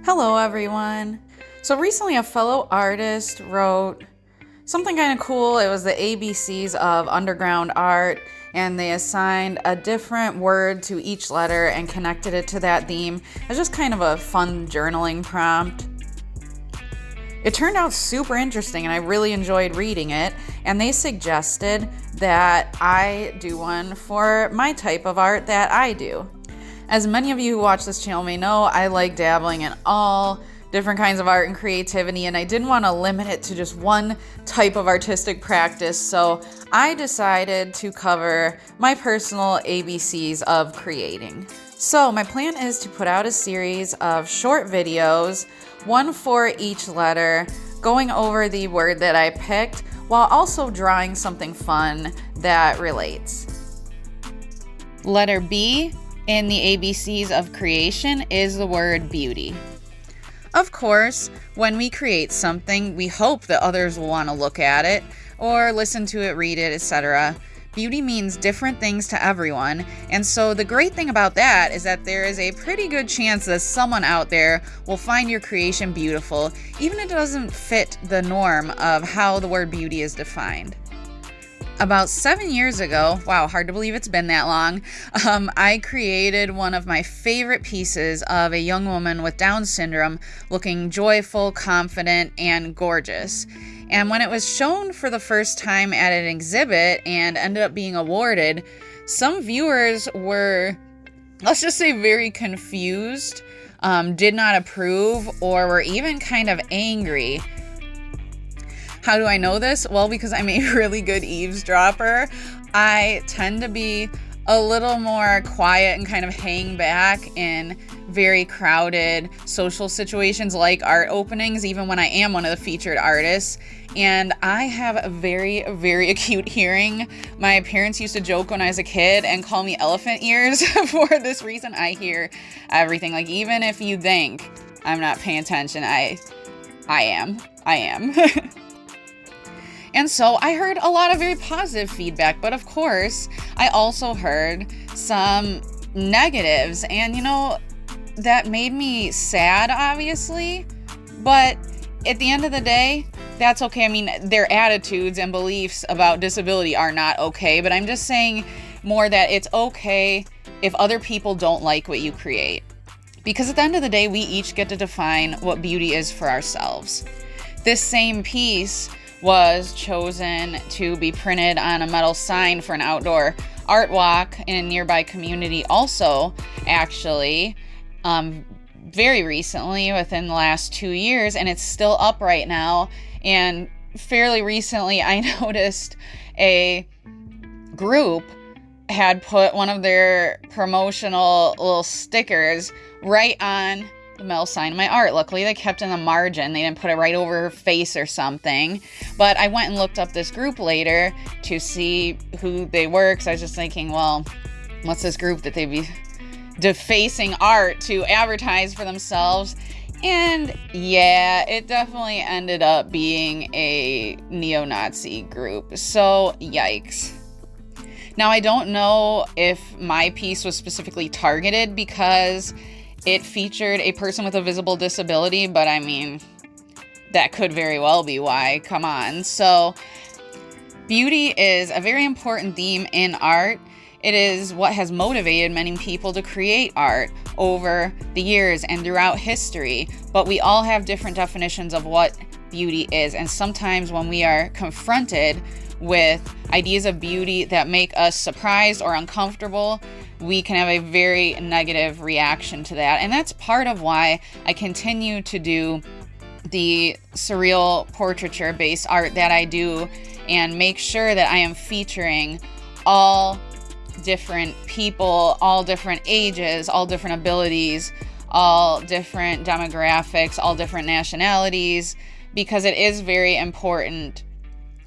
Hello, everyone. So recently, a fellow artist wrote something kind of cool. It was the ABCs of underground art, and they assigned a different word to each letter and connected it to that theme. It was just kind of a fun journaling prompt. It turned out super interesting, and I really enjoyed reading it. And they suggested that I do one for my type of art that I do. As many of you who watch this channel may know, I like dabbling in all different kinds of art and creativity, and I didn't want to limit it to just one type of artistic practice, so I decided to cover my personal ABCs of creating. So my plan is to put out a series of short videos, one for each letter, going over the word that I picked, while also drawing something fun that relates. Letter B in the ABCs of creation is the word beauty. Of course, when we create something, we hope that others will want to look at it or listen to it, read it, etc. Beauty means different things to everyone, and so the great thing about that is that there is a pretty good chance that someone out there will find your creation beautiful, even if it doesn't fit the norm of how the word beauty is defined. About 7 years ago, wow, hard to believe it's been that long, I created one of my favorite pieces of a young woman with Down syndrome looking joyful, confident, and gorgeous. And when it was shown for the first time at an exhibit and ended up being awarded, some viewers were, let's just say, very confused, did not approve, or were even kind of angry. How do I know this? Well, because I'm a really good eavesdropper. I tend to be a little more quiet and kind of hang back in very crowded social situations like art openings, even when I am one of the featured artists. And I have a very, very acute hearing. My parents used to joke when I was a kid and call me elephant ears for this reason. I hear everything. Like, even if you think I'm not paying attention, I am. And so I heard a lot of very positive feedback, but of course, I also heard some negatives, and that made me sad, obviously, but at the end of the day, that's okay. I mean, their attitudes and beliefs about disability are not okay, but I'm just saying more that it's okay if other people don't like what you create. Because at the end of the day, we each get to define what beauty is for ourselves. This same piece was chosen to be printed on a metal sign for an outdoor art walk in a nearby community also, actually, very recently, within the last 2 years, and it's still up right now. And fairly recently, I noticed a group had put one of their promotional little stickers right on the metal sign of my art. Luckily, they kept in the margin. They didn't put it right over her face or something. But I went and looked up this group later to see who they were, because I was just thinking, well, what's this group that they'd be defacing art to advertise for themselves? And yeah, it definitely ended up being a neo-Nazi group. So, yikes. Now, I don't know if my piece was specifically targeted because it featured a person with a visible disability, but I mean, that could very well be why. Come on. So, beauty is a very important theme in art. It is what has motivated many people to create art over the years and throughout history. But we all have different definitions of what beauty is. And sometimes when we are confronted with ideas of beauty that make us surprised or uncomfortable, we can have a very negative reaction to that. And that's part of why I continue to do the surreal portraiture-based art that I do, and make sure that I am featuring all different people, all different ages, all different abilities, all different demographics, all different nationalities, because it is very important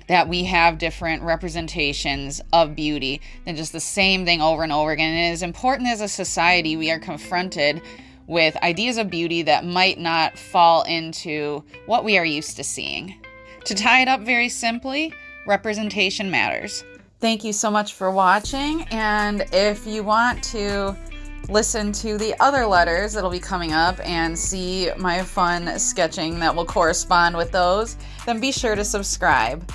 that we have different representations of beauty than just the same thing over and over again. And it is important as a society we are confronted with ideas of beauty that might not fall into what we are used to seeing. To tie it up very simply, representation matters. Thank you so much for watching, and if you want to listen to the other letters that'll be coming up and see my fun sketching that will correspond with those, then be sure to subscribe.